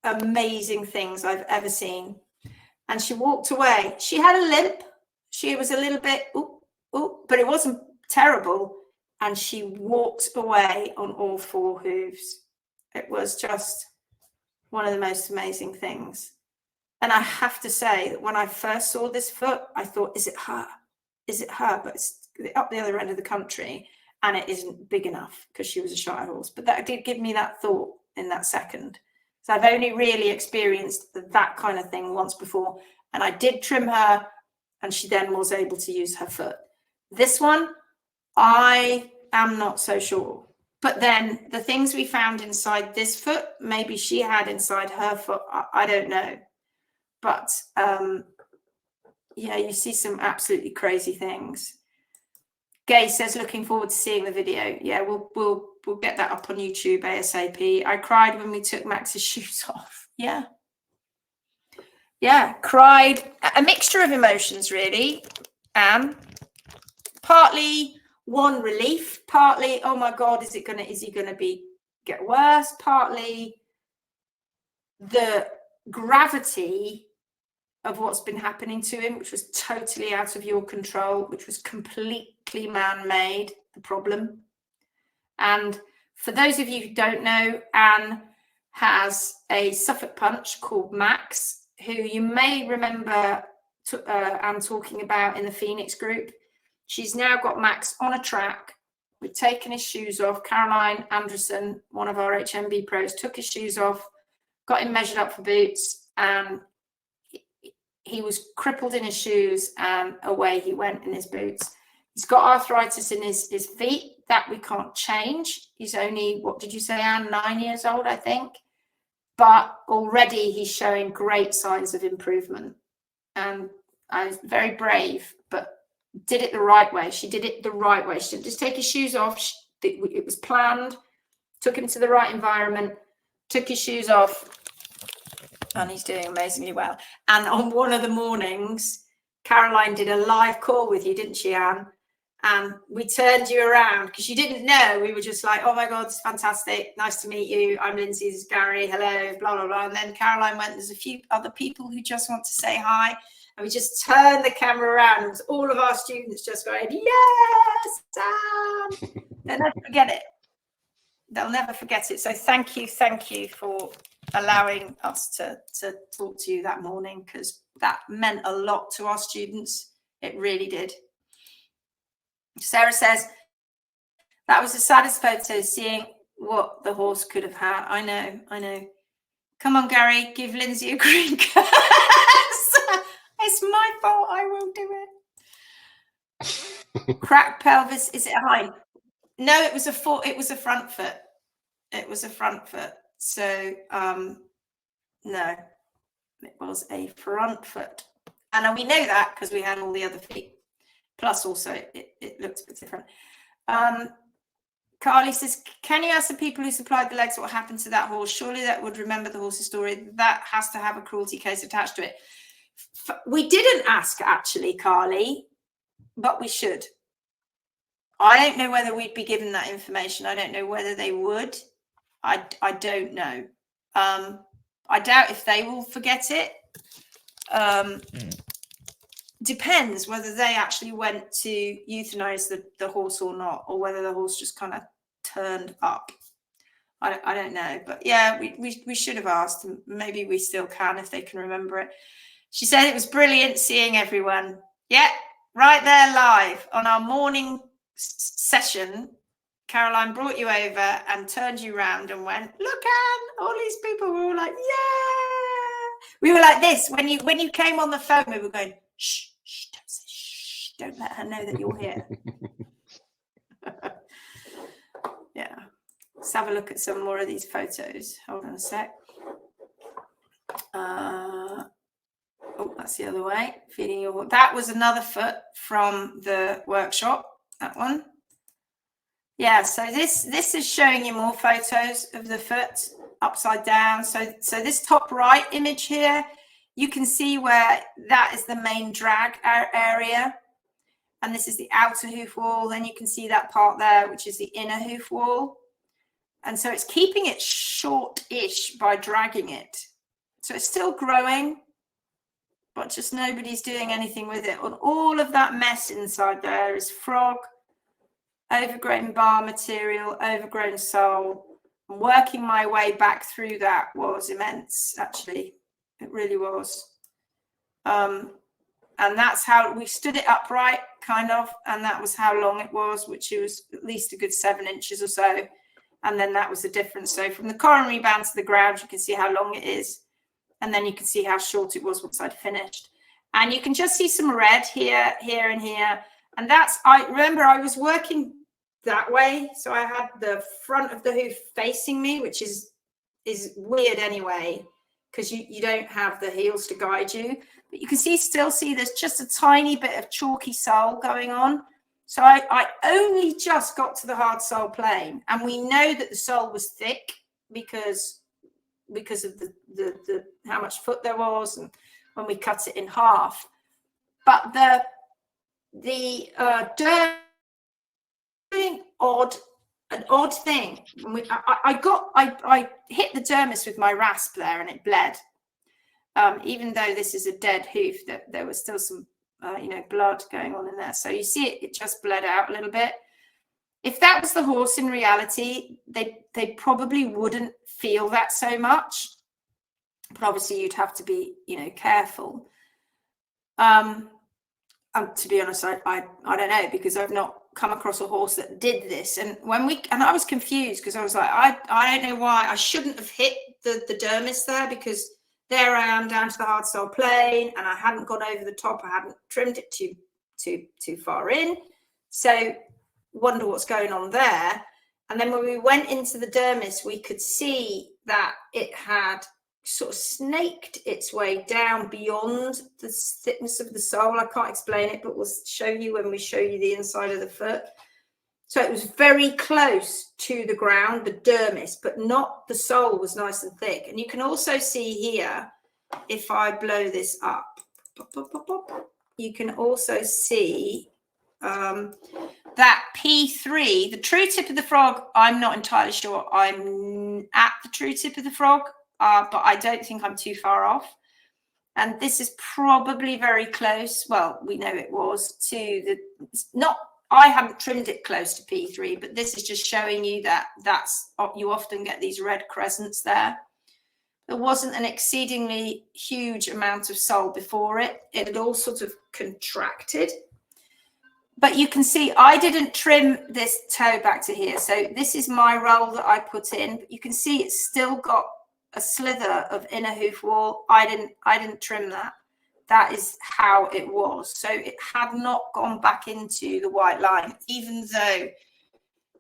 amazing things I've ever seen. And she walked away. She had a limp. She was a little bit, but it wasn't terrible. and she walked away on all 4 hooves. It was just one of the most amazing things. And I have to say that when I first saw this foot, I thought, is it her? Is it her? But it's up the other end of the country, and it isn't big enough because she was a shire horse. But that did give me that thought in that second. So I've only really experienced that kind of thing once before. And I did trim her, and she then was able to use her foot. This one, I am not so sure. But then the things we found inside this foot, maybe she had inside her foot. I don't know. But yeah, you see some absolutely crazy things. Gay says, looking forward to seeing the video. Yeah, we'll get that up on YouTube ASAP. I cried when we took Max's shoes off. Yeah. Yeah, cried. A mixture of emotions, really. Partly one, relief, partly, oh my God, is he gonna get worse? Partly the gravity of what's been happening to him, which was totally out of your control, which was completely man-made, the problem. And for those of you who don't know, Anne has a Suffolk punch called Max, who you may remember Anne talking about in the Phoenix group. She's now got Max on a track. We've taken his shoes off. Caroline Anderson, one of our HMB pros, took his shoes off, got him measured up for boots, and he was crippled in his shoes, and away he went in his boots. He's got arthritis in his feet that we can't change. He's only, what did you say, Anne? 9 years old, I think. But already he's showing great signs of improvement. And I was very brave, but did it the right way. She did it the right way. She didn't just take his shoes off. It was planned, took him to the right environment, took his shoes off, and he's doing amazingly well. And on one of the mornings, Caroline did a live call with you, didn't she, Anne? And we turned you around because you didn't know. We were just like, oh my God, it's fantastic. Nice to meet you. I'm Lindsay, this is Gary. Hello, blah, blah, blah. And then Caroline went, there's a few other people who just want to say hi. And we just turned the camera around. It was all of our students just going, yes, Anne. They'll never forget it. They'll never forget it. So thank you for allowing us to talk to you that morning, because that meant a lot to our students. It really did. Sarah says, that was the saddest photo, seeing what the horse could have had. I know. Come on, Gary, give Lindsay a green card. It's my fault. I will do it. Cracked pelvis. Is it high? No, it was a front foot. It was a front foot. So, no, it was a front foot. And we know that because we had all the other feet. Plus, also, it looks a bit different. Carly says, can you ask the people who supplied the legs what happened to that horse? Surely that would remember the horse's story. That has to have a cruelty case attached to it. We didn't ask, actually, Carly, but we should. I don't know whether we'd be given that information. I don't know whether they would. I don't know. I doubt if they will forget it. Depends whether they actually went to euthanize the horse or not, or whether the horse just kind of turned up. I don't know. But yeah, we should have asked. Maybe we still can if they can remember it. She said it was brilliant seeing everyone. Yeah, right there live on our morning session. Caroline brought you over and turned you round and went, look, Anne, all these people. We were like, yeah. We were like this. When you came on the phone, we were going, shh, shh, don't say shh. Don't let her know that you're here. Yeah. Let's have a look at some more of these photos. Hold on a sec. Oh, that's the other way. Feeding your. That was another foot from the workshop. That one. Yeah. So this is showing you more photos of the foot upside down. So this top right image here, you can see where that is the main drag area, and this is the outer hoof wall. Then you can see that part there, which is the inner hoof wall, and so it's keeping it short-ish by dragging it. So it's still growing, but just nobody's doing anything with it. And all of that mess inside there is frog overgrown bar material, overgrown sole. And working my way back through that was immense, actually. It really was. And that's how we stood it upright, kind of, and that was how long it was, which was at least a good 7 inches or so. And then that was the difference. So from the coronary band to the ground, you can see how long it is. And then you can see how short it was once I'd finished. And you can just see some red here, here, and here. And that's, I remember I was working that way. So I had the front of the hoof facing me, which is weird anyway, because you don't have the heels to guide you. But you can still see there's just a tiny bit of chalky sole going on. So I only just got to the hard sole plane, and we know that the sole was thick because of the how much foot there was, and when we cut it in half. But the an odd thing. I hit the dermis with my rasp there, and it bled. Even though this is a dead hoof, that there was still some blood going on in there. So you see it just bled out a little bit. If that was the horse in reality, they probably wouldn't feel that so much. But obviously you'd have to be, careful. To be honest, I don't know, because I've not come across a horse that did this. And I was confused, because I was like, I don't know why I shouldn't have hit the dermis there, because there I am down to the hard sole plane, and I hadn't gone over the top. I hadn't trimmed it too far in. So wonder what's going on there. And then when we went into the dermis, we could see that it had sort of snaked its way down beyond the thickness of the sole. I can't explain it, but we'll show you when we show you the inside of the foot. So it was very close to the ground, the dermis, but not the sole was nice and thick. And you can also see here, if I blow this up, you can also see that P3, the true tip of the frog. I'm not entirely sure I'm at the true tip of the frog, but I don't think I'm too far off. And this is probably very close. Well, we know it was to I haven't trimmed it close to P3, but this is just showing you you often get these red crescents there. There wasn't an exceedingly huge amount of sole before it. It had all sort of contracted. But you can see I didn't trim this toe back to here. So this is my roll that I put in. But you can see it's still got a slither of inner hoof wall. I didn't trim that. That is how it was. So it had not gone back into the white line, even though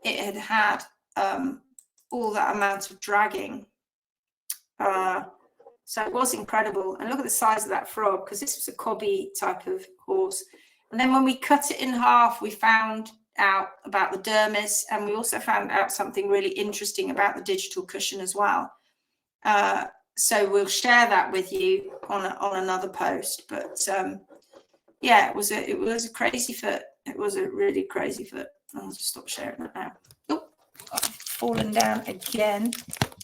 it had all that amount of dragging. So it was incredible. And look at the size of that frog, because this was a cobby type of horse. And then when we cut it in half, we found out about the dermis, and we also found out something really interesting about the digital cushion as well. So we'll share that with you on another post. But yeah, it was a crazy foot. It was a really crazy foot. I'll just stop sharing that now. Oh, I've fallen down again.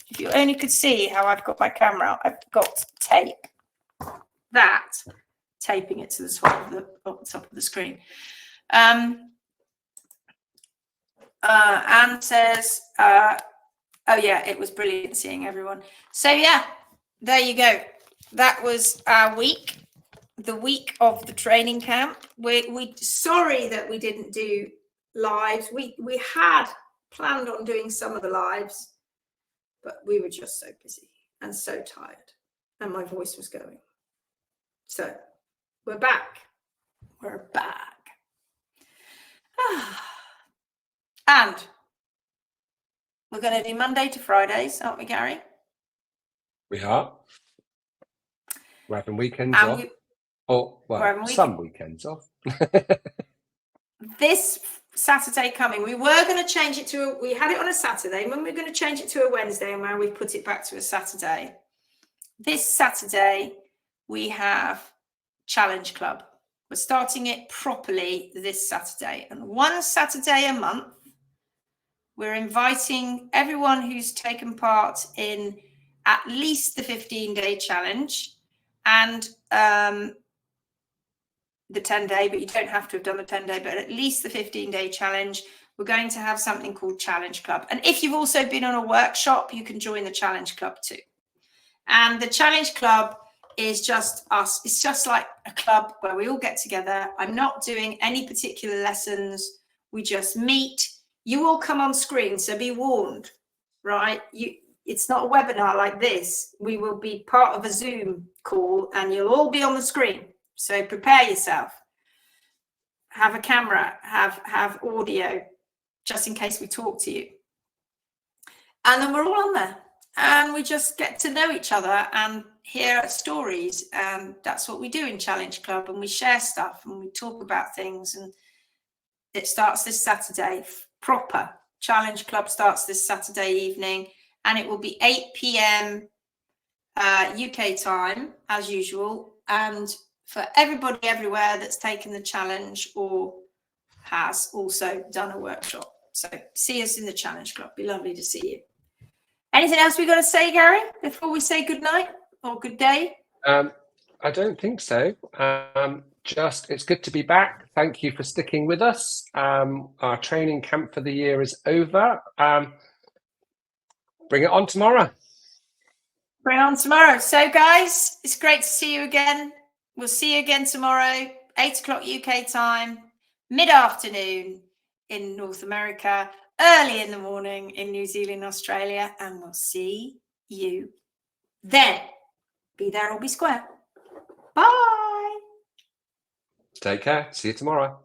If you only could see how I've got my camera, I've got tape. Taping it to the top of the screen. Anne says, oh yeah, it was brilliant seeing everyone. So yeah, there you go. That was our week, the week of the training camp. We sorry that we didn't do lives. We had planned on doing some of the lives, but we were just so busy and so tired, and my voice was going. So we're back. We're back. And we're going to do Monday to Fridays, aren't we, Gary? We are. We're having weekends off. Some weekends off. This Saturday coming, we were going to change it we had it on a Saturday, and when we're going to change it to a Wednesday, and now we've put it back to a Saturday. This Saturday, we have Challenge Club. We're starting it properly this Saturday, and one Saturday a month, we're inviting everyone who's taken part in at least the 15-day challenge and the 10-day, but you don't have to have done the 10-day, but at least the 15-day challenge. we're going to have something called Challenge Club. And if you've also been on a workshop, you can join the Challenge Club too. And the Challenge Club is just us. It's just like a club where we all get together. I'm not doing any particular lessons. We just meet. You all come on screen, so be warned, right? It's not a webinar like this. We will be part of a Zoom call and you'll all be on the screen. So prepare yourself. Have a camera, have audio, just in case we talk to you. And then we're all on there and we just get to know each other and hear stories. And that's what we do in Challenge Club. And we share stuff and we talk about things. And it starts this Saturday, proper. Challenge Club starts this Saturday evening. And it will be 8 p.m. UK time, as usual. And for everybody everywhere that's taken the challenge or has also done a workshop. So see us in the Challenge Club. Be lovely to see you. Anything else we got to say, Gary, before we say good night or good day? I don't think so. Just it's good to be back. Thank you for sticking with us. Our training camp for the year is over. Bring it on tomorrow. Bring it on tomorrow. So, guys, it's great to see you again. We'll see you again tomorrow, 8 o'clock UK time, mid-afternoon in North America, early in the morning in New Zealand, Australia, and we'll see you then. Be there or be square. Bye. Take care. See you tomorrow.